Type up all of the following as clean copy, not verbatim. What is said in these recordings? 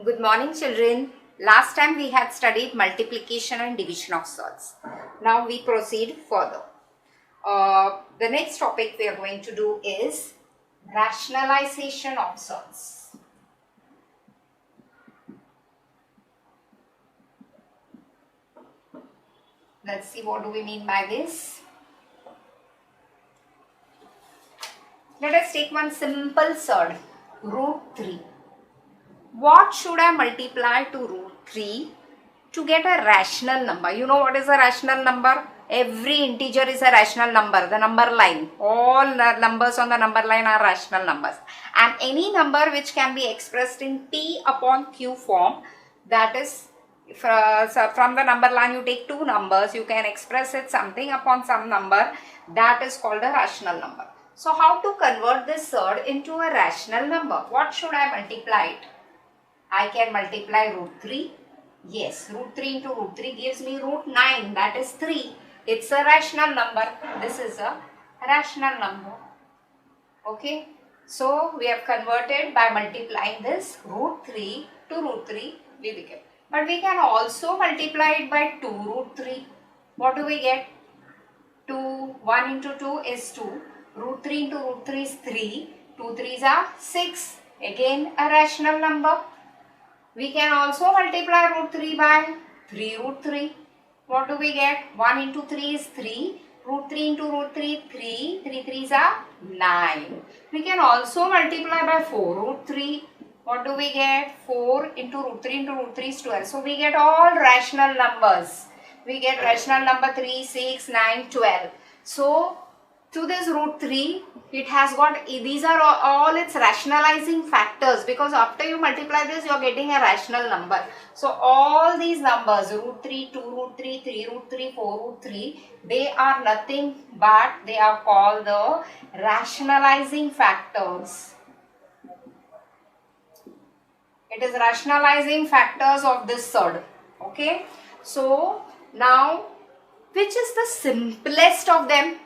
Good morning, children. Last time we had studied multiplication and division of surds. Now we proceed further. The next topic we are going to do is rationalization of surds. Let's see what do we mean by this. Let us take one simple surd, root 3. What should I multiply to root 3 to get a rational number? You know what is a rational number? Every integer is a rational number. The number line, all the numbers on the number line are rational numbers. And any number which can be expressed in P upon Q form, that is, from the number line you take two numbers, you can express it something upon some number, that is called a rational number. So how to convert this surd into a rational number? What should I multiply it? I can multiply root 3. Yes, root 3 into root 3 gives me root 9, that is 3. It's a rational number. This is a rational number. Okay. So, we have converted by multiplying this root 3 to root 3 we became. But we can also multiply it by 2 root 3. What do we get? 2, 1 into 2 is 2. Root 3 into root 3 is 3. 2 3s are 6. Again a rational number. We can also multiply root 3 by 3 root 3. What do we get? 1 into 3 is 3. Root 3 into root 3, 3. 3 3s are 9. We can also multiply by 4 root 3. What do we get? 4 into root 3 into root 3 is 12. So, we get all rational numbers. We get rational number 3, 6, 9, 12. So, to this root 3, it has got, these are all its rationalizing factors, because after you multiply this, you are getting a rational number. So, all these numbers, root 3, 2 root 3, 3 root 3, 4 root 3, they are nothing but they are called the rationalizing factors. It is rationalizing factors of this surd. Okay. So, now, which is the simplest of them?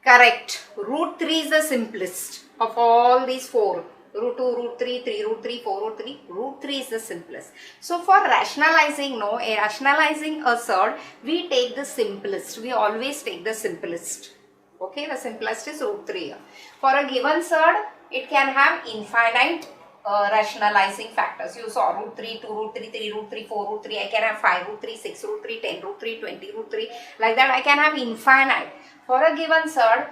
Correct. Root 3 is the simplest of all these four. Root 2, root 3, 3 root 3, 4 root 3. Root 3 is the simplest. So, for rationalizing a surd, we take the simplest. We always take the simplest. Okay, the simplest is root 3. For a given surd, it can have infinite rationalizing factors. You saw root 3, 2 root 3, 3 root 3, 4 root 3. I can have 5 root 3, 6 root 3, 10 root 3, 20 root 3. Like that, I can have infinite. For a given surd,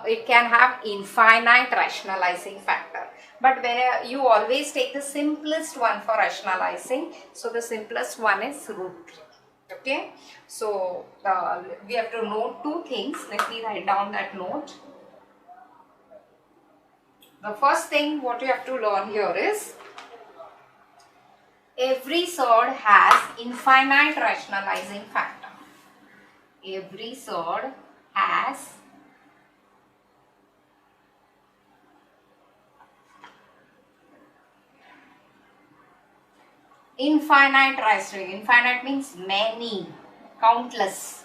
it can have infinite rationalizing factor. But when you always take the simplest one for rationalizing, so the simplest one is root 3. Okay. So, we have to note two things. Let me write down that note. The first thing what you have to learn here is, every surd has infinite rationalizing factor. Every surd has infinite rationalizing. Infinite means many, countless.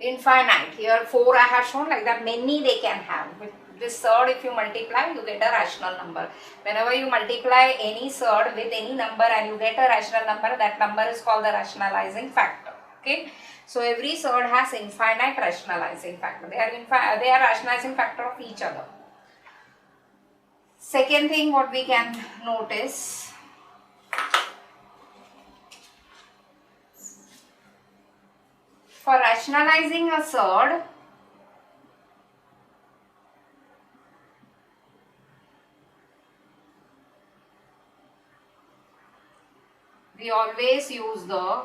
Infinite. Here 4 I have shown, like that many they can have. With this surd, if you multiply, you get a rational number. Whenever you multiply any surd with any number and you get a rational number, that number is called the rationalizing factor. Okay. So, every surd has infinite rationalizing factor. They are rationalizing factor of each other. Second thing what we can notice, for rationalizing a surd, we always use the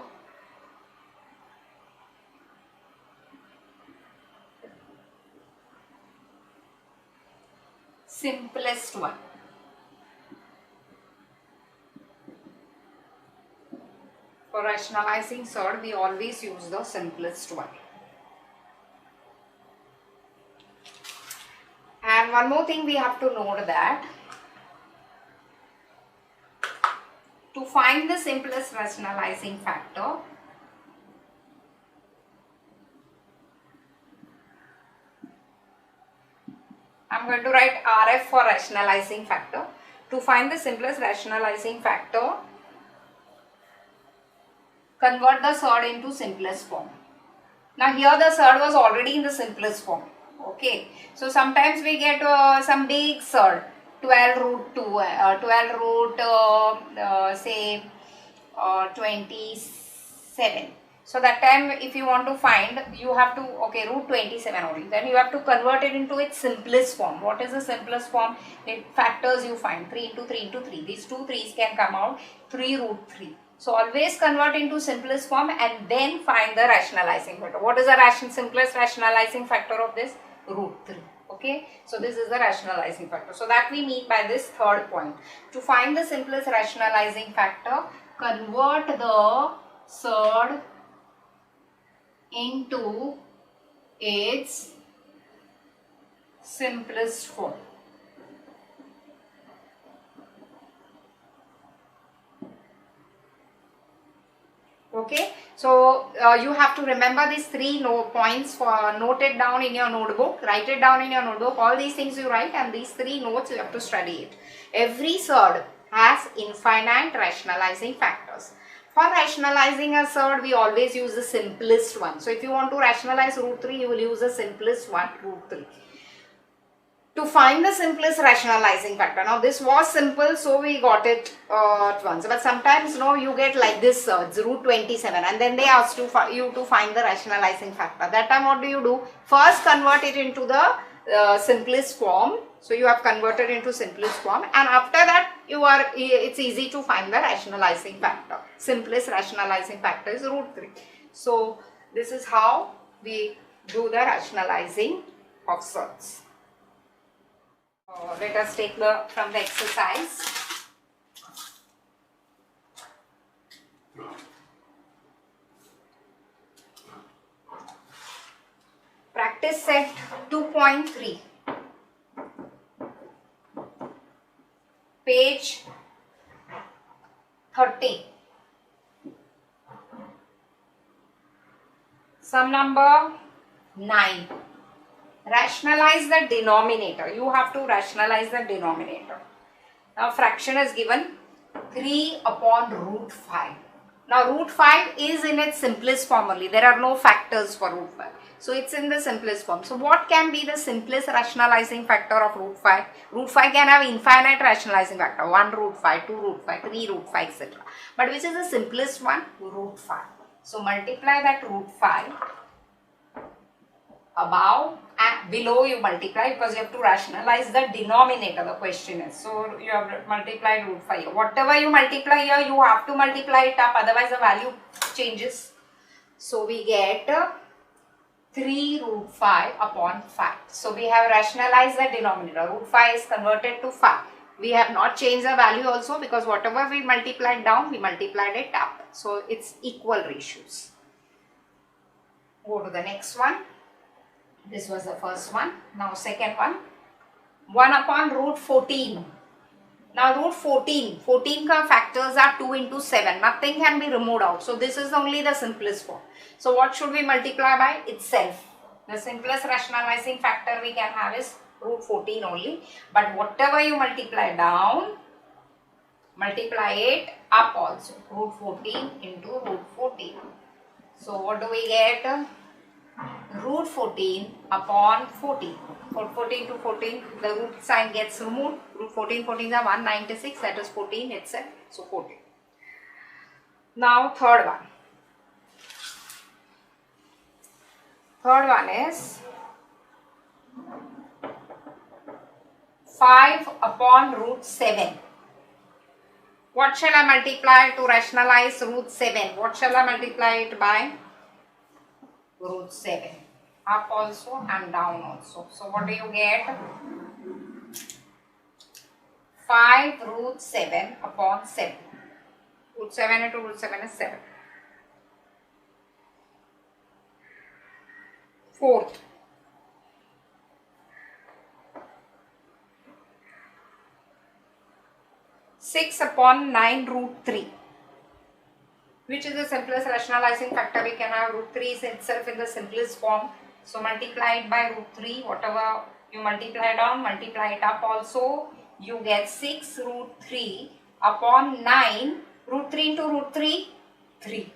simplest one. For rationalizing surd, we always use the simplest one. And one more thing we have to note that To find the simplest rationalizing factor, I'm going to write RF for rationalizing factor. To find the simplest rationalizing factor, convert the surd into simplest form. Now here the surd was already in the simplest form. Okay. So sometimes we get some big surd, 12 root 2, 12 root say 27. So that time if you want to find, you have to, okay, root 27 only. Then you have to convert it into its simplest form. What is the simplest form? The factors you find, 3 into 3 into 3. These two 3's can come out, 3 root 3. So always convert into simplest form and then find the rationalizing factor. What is the simplest rationalizing factor of this? Root 3. Okay, so this is the rationalizing factor. So that we mean by this third point. To find the simplest rationalizing factor, convert the surd into its simplest form. Okay, so you have to remember these three points, for note it down in your notebook, write it down in your notebook, all these things you write, and these three notes you have to study it. Every surd has infinite rationalizing factors. For rationalizing a surd, we always use the simplest one. So if you want to rationalize root 3, you will use the simplest one, root 3. To find the simplest rationalizing factor. Now this was simple, so we got it at once. But sometimes you get like this surds, root 27, and then they ask you to find the rationalizing factor. That time what do? First convert it into the simplest form. So you have converted into simplest form, and after that it's easy to find the rationalizing factor. Simplest rationalizing factor is root 3. So this is how we do the rationalizing of surds. Let us take from the exercise. Practice set 2.3. Page 30. Sum number 9. Rationalize the denominator. You have to rationalize the denominator. Now fraction is given 3 upon root 5. Now root 5 is in its simplest form only. There are no factors for root 5. So it's in the simplest form. So what can be the simplest rationalizing factor of root 5? Root 5 can have infinite rationalizing factor. 1 root 5, 2 root 5, 3 root 5, etc. But which is the simplest one? Root 5. So multiply that root 5 above and below you multiply, because you have to rationalize the denominator, the question is. So you have multiplied root 5. Whatever you multiply here, you have to multiply it up, otherwise the value changes. So we get 3 root 5 upon 5. So we have rationalized the denominator. Root 5 is converted to 5. We have not changed the value also, because whatever we multiplied down, we multiplied it up. So it's equal ratios. Go to the next one. This was the first one. Now second one. 1 upon root 14. Now root 14 ka factors are 2 into 7. Nothing can be removed out. So this is only the simplest form. So what should we multiply by? Itself. The simplest rationalizing factor we can have is root 14 only. But whatever you multiply down, multiply it up also. Root 14 into root 14. So what do we get? Root 14 upon 14. For 14 to 14, the root sign gets removed. Root 14 is 196, that is 14 itself. So 14. Now third one. Third one is 5 upon root 7. What shall I multiply to rationalize root 7? What shall I multiply it by? Root 7. Up also and down also. So what do you get? 5 root 7 upon 7. Root 7 into root 7 is 7. Fourth. 6 upon 9 root 3. Which is the simplest rationalizing factor? We can have root 3 is itself in the simplest form. So multiply it by root 3. Whatever you multiply down, multiply it up also. You get 6 root 3 upon 9. Root 3 into root 3? 3.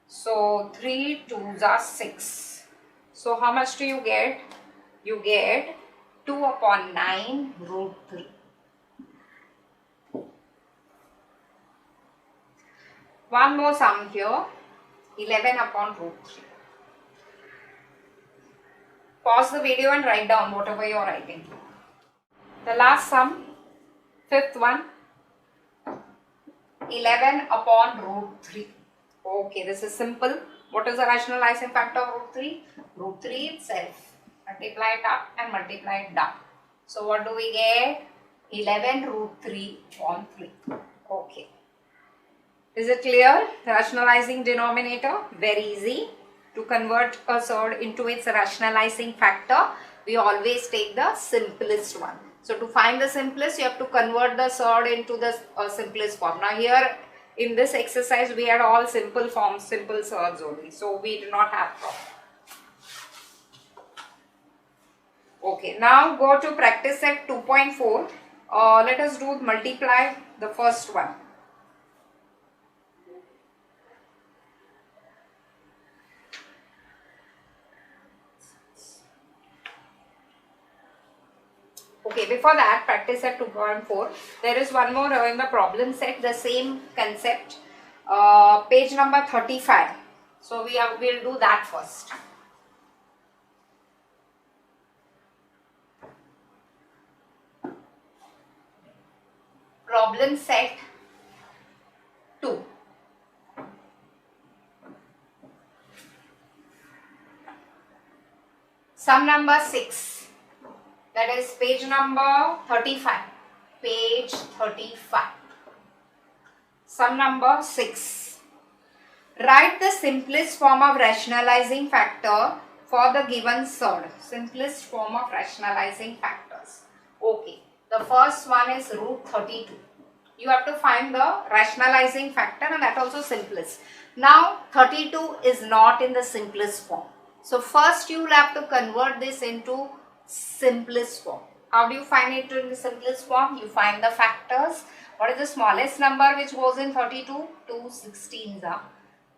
So 3 2s are 6. So how much do you get? You get 2 upon 9 root 3. One more sum here, 11 upon root 3. Pause the video and write down whatever you are writing. The last sum, fifth one, 11 upon root 3. Okay, this is simple. What is the rationalizing factor of root 3? Root 3 itself. Multiply it up and multiply it down. So what do we get? 11 root 3 upon 3. Okay. Is it clear? Rationalizing denominator, very easy. To convert a surd into its rationalizing factor, we always take the simplest one. So to find the simplest, you have to convert the surd into the simplest form. Now here in this exercise, we had all simple forms, simple surds only. So we do not have problem. Okay, now go to practice set 2.4. Let us do multiply the first one. Okay, before that, practice at 2.4, there is one more in the problem set, the same concept, page number 35. So we'll do that first. Problem set 2. Sum number 6. That is page number 35. Page 35. Sum number 6. Write the simplest form of rationalizing factor for the given surd. Simplest form of rationalizing factors. Okay. The first one is root 32. You have to find the rationalizing factor, and that also simplest. Now 32 is not in the simplest form. So first you will have to convert this into simplest form. How do you find it in the simplest form? You find the factors. What is the smallest number which goes in 32? 2 16s are,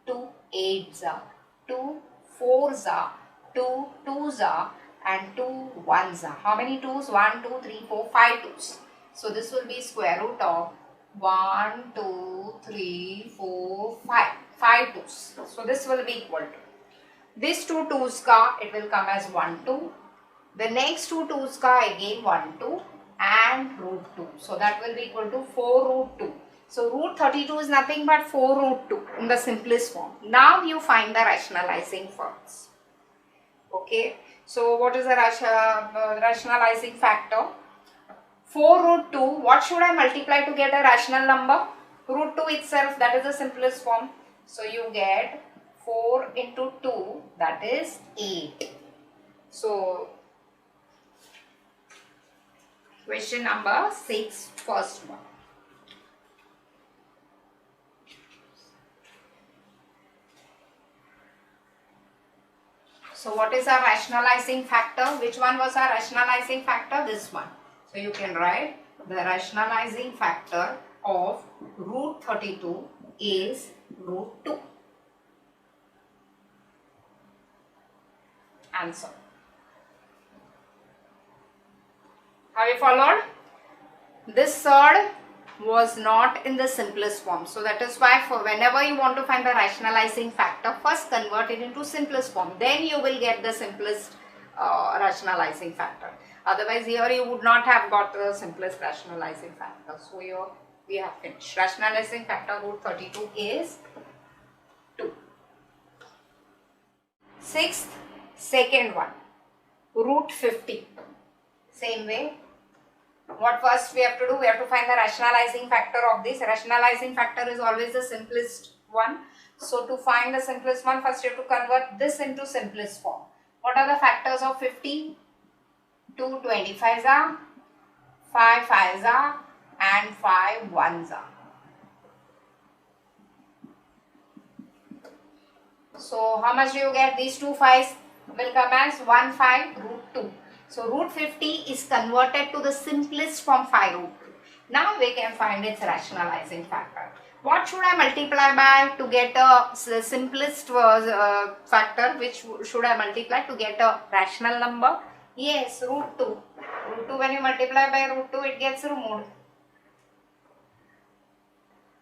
2 8s are, 2 4s are, 2 2s are, and 2 1s are. How many 2s? 1, 2, 3, 4, 5 2s. So this will be square root of 1, 2, 3, 4, 5. 5 2s. So this will be equal to. This 2 2s ka, it will come as 1, 2. The next 2 2s ka again 1, 2 and root 2. So that will be equal to 4 root 2. So root 32 is nothing but 4 root 2 in the simplest form. Now you find the rationalizing forms. Okay. So what is the rationalizing factor? 4 root 2. What should I multiply to get a rational number? Root 2 itself, that is the simplest form. So you get 4 into 2, that is 8. So question number 6, first one. So what is our rationalizing factor? Which one was our rationalizing factor? This one. So you can write the rationalizing factor of root 32 is root 2. Answer. Have you followed? This surd was not in the simplest form. So that is why for whenever you want to find the rationalizing factor, first convert it into simplest form. Then you will get the simplest rationalizing factor. Otherwise here you would not have got the simplest rationalizing factor. So here we have finished. Rationalizing factor root 32 is 2. Sixth, second one, root 50. Same way. What first we have to do? We have to find the rationalizing factor of this. Rationalizing factor is always the simplest one. So to find the simplest one, first you have to convert this into simplest form. What are the factors of 50? 2 25s are, 5 5s are, and 5 ones are. So how much do you get? These two 5s will come as 1 5 root 2. So root 50 is converted to the simplest form 5 root 2. Now we can find its rationalizing factor. What should I multiply by to get the simplest factor? Which should I multiply to get a rational number? Yes, root 2. Root 2, when you multiply by root 2, it gets removed.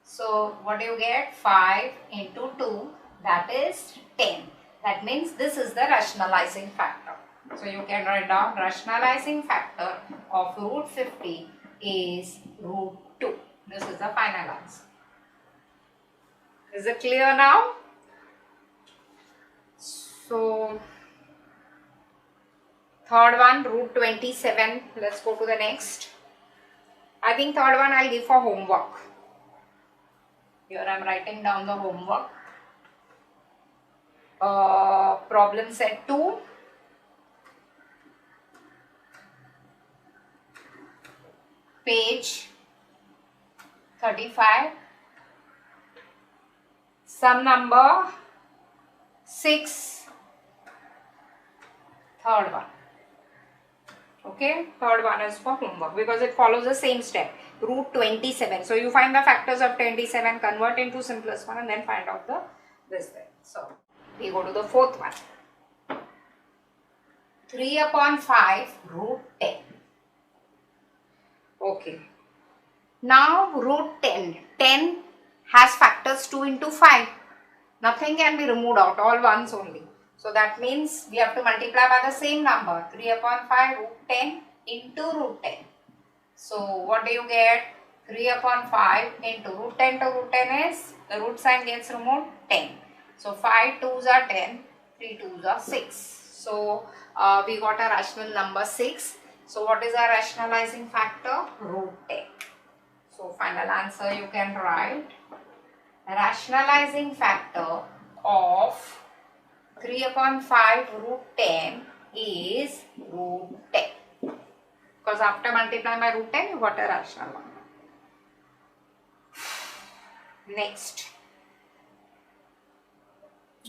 So what do you get? 5 into 2, that is 10. That means this is the rationalizing factor. So you can write down rationalizing factor of root 50 is root 2. This is the final answer. Is it clear now? So third one, root 27. Let's go to the next. I think third one I'll give for homework. Here I am writing down the homework. Problem set 2. Page 35. Sum number 6. Third one. Okay, third one is for homework because it follows the same step. Root 27. So you find the factors of 27, convert into simplest one, and then find out the this thing. So we go to the fourth one. 3 upon 5 root 10. Okay. Now root 10. 10 has factors 2 into 5. Nothing can be removed out, all ones only. So that means we have to multiply by the same number. 3 upon 5 root 10 into root 10. So what do you get? 3 upon 5 into root 10 to root 10 is, the root sign gets removed, 10. So 5 2s are 10, 3 2s are 6. So we got a rational number 6. So what is our rationalizing factor? Root 10. So final answer you can write. Rationalizing factor of 3 upon 5 root 10 is root 10. Because after multiplying by root 10, you got a rational number. Next.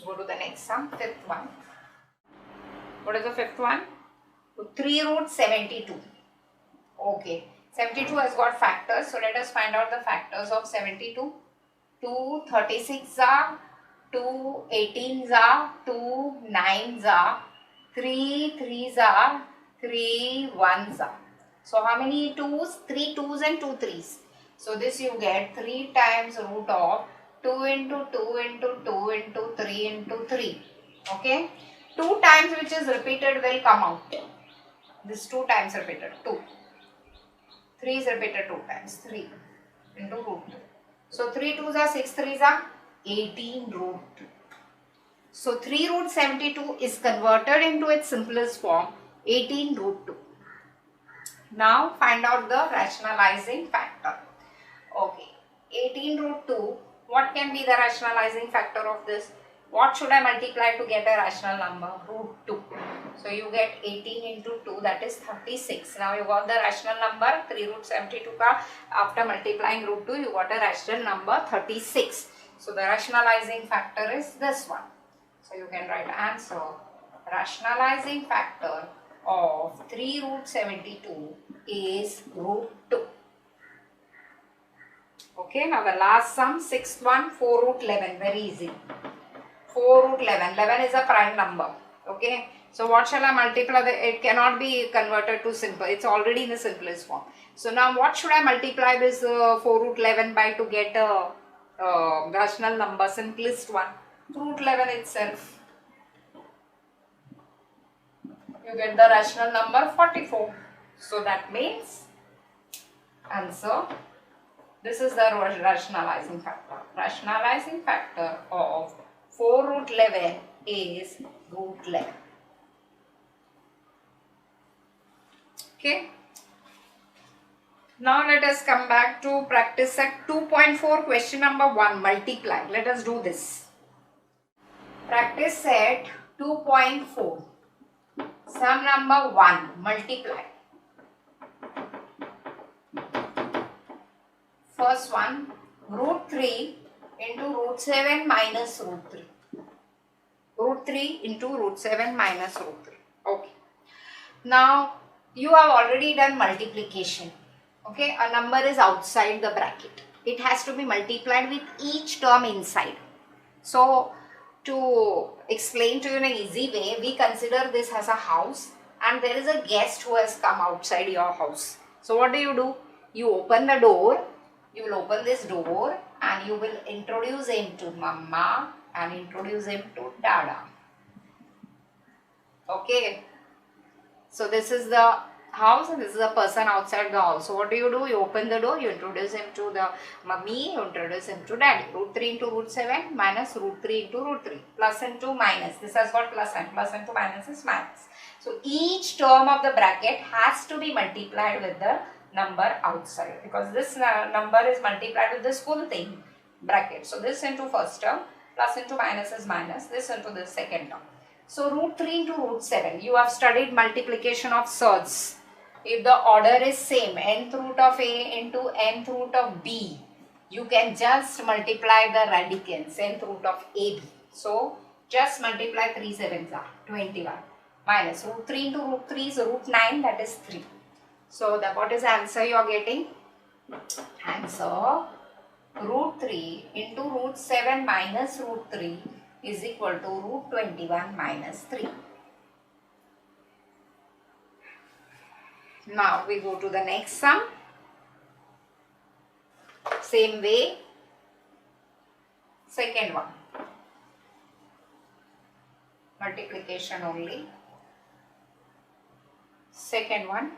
Go to the next sum, fifth one. What is the fifth one? 3 root 72. Okay. 72 has got factors. So let us find out the factors of 72. 2 36 are, 2 18s are, 2 9s are, 3 3s are, 3 1s are. So how many 2s? 3 2s and 2 3s. So this you get 3 times root of 2 into 2 into 2 into 3 into 3. Okay. 2 times which is repeated will come out. This 2 times repeated, 2. 3 is repeated 2 times, 3 into root 2. So 3 2s are 6 3s are 18 root 2. So 3 root 72 is converted into its simplest form, 18 root 2. Now find out the rationalizing factor. Okay, 18 root 2, what can be the rationalizing factor of this? What should I multiply to get a rational number? Root 2. So you get 18 into 2, that is 36. Now you got the rational number 3 root 72 ka. After multiplying root 2, you got a rational number 36. So the rationalizing factor is this one. So you can write answer. Rationalizing factor of 3 root 72 is root 2. Okay, now the last sum, sixth one, 4 root 11, very easy. 4 root 11, 11 is a prime number. Okay, so what shall I multiply? It cannot be converted to simple, it's already in the simplest form. So now what should I multiply this 4 root 11 by to get a rational number, simplest one? Root 11 itself. You get the rational number 44. So that means answer, this is the rationalizing factor. Rationalizing factor of 4 root 11 is root 11. Okay. Now let us come back to practice set 2.4, question number 1, multiply. Let us do this. Practice set 2.4. Sum number 1, multiply. First one, root 3 into root 7 minus root 3. Root 3 into root 7 minus root 3. Okay. Now, you have already done multiplication. Okay, a number is outside the bracket. It has to be multiplied with each term inside. So, to explain to you in an easy way, we consider this as a house and there is a guest who has come outside your house. So, what do? You open the door, you will open this door and you will introduce him to Mama and introduce him to Dada. Okay. So, this is the house and this is a person outside the house. So, what do? You open the door, you introduce him to the mummy, you introduce him to daddy. Root 3 into root 7 minus root 3 into root 3. Plus into minus. This has got plus and plus into minus is minus. So, each term of the bracket has to be multiplied with the number outside because this number is multiplied with this full thing bracket. So, this into first term plus into minus is minus. This into the second term. So, root 3 into root 7. You have studied multiplication of surds. If the order is same, nth root of A into nth root of B, you can just multiply the radicands, nth root of AB. So, just multiply 3 sevens are 21 minus root 3 into root 3 is root 9, that is 3. So, what is the answer you are getting? Answer root 3 into root 7 minus root 3 is equal to root 21 minus 3. Now we go to the next sum. Same way. Second one. Multiplication only. Second one.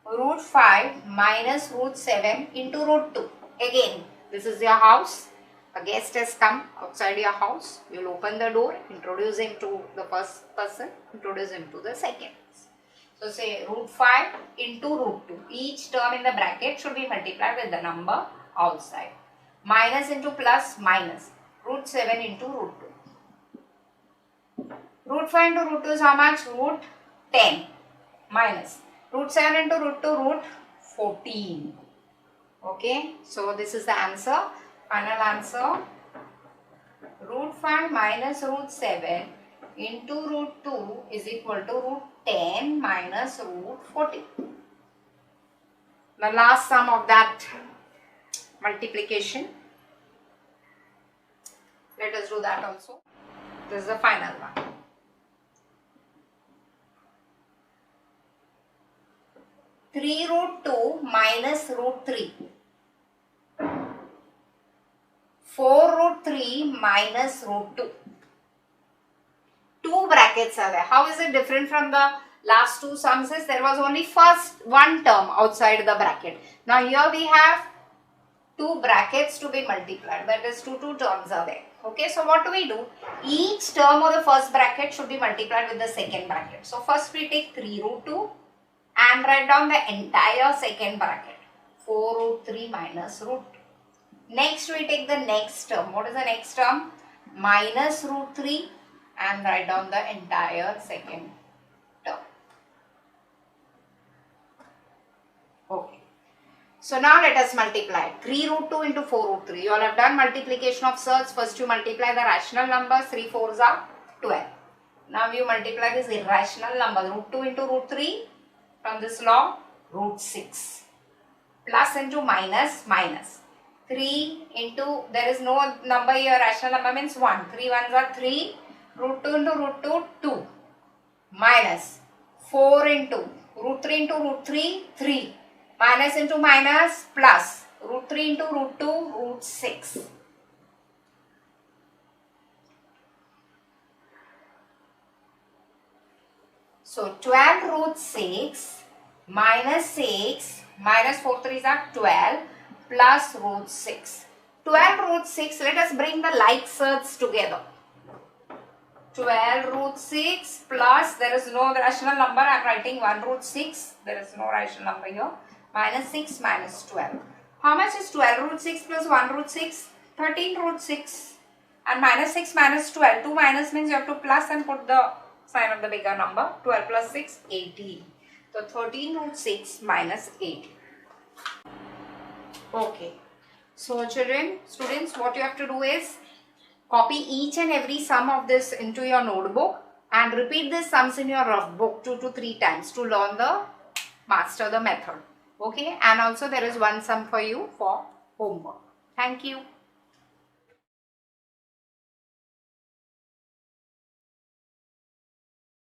Root 5 minus root 7 into root 2. Again, this is your house. A guest has come outside your house. You will open the door, introduce him to the first person, introduce him to the second. So, say root 5 into root 2. Each term in the bracket should be multiplied with the number outside. Minus into plus, minus. Root 7 into root 2. Root 5 into root 2 is how much? Root 10 minus. Root 7 into root 2, root 14. Okay. So, this is the answer. Final answer, root 5 minus root 7 into root 2 is equal to root 10 minus root 14. The last sum of that multiplication. Let us do that also. This is the final one. Three root 2 minus root 3. 4 root 3 minus root 2. Two brackets are there. How is it different from the last two sums? There was only first one term outside the bracket. Now here we have two brackets to be multiplied. That is two terms are there. Okay, so what do? Each term of the first bracket should be multiplied with the second bracket. So first we take 3 root 2 and write down the entire second bracket. 4 root 3 minus root 2. Next we take the next term. What is the next term? Minus root 3 and write down the entire second term. Okay. So now let us multiply. 3 root 2 into 4 root 3. You all have done multiplication of surds. First you multiply the rational numbers. 3 4s are 12. Now you multiply this irrational number. Root 2 into root 3. From this law, root 6. Plus into minus, minus. 3 into, there is no number here, rational number means 1. 3 ones are 3. Root 2 into root 2, 2. Minus 4 into root 3 into root 3, 3. Minus into minus, plus. Root 3 into root 2, root 6. So 12 root 6 minus 6 minus 4 3s are 12 plus root 6. 12 root 6, let us bring the like surds together. 12 root 6 plus, there is no rational number, I am writing 1 root 6, there is no rational number here, minus 6 minus 12. How much is 12 root 6 plus 1 root 6? 13 root 6. And minus 6 minus 12, 2 minus means you have to plus and put the sign of the bigger number. 12 plus 6, 18. So 13 root 6 minus 18. Okay. So children, students, what you have to do is copy each and every sum of this into your notebook and repeat these sums in your rough book 2 to 3 times to learn the master the method. Okay, and also there is one sum for you for homework. Thank you.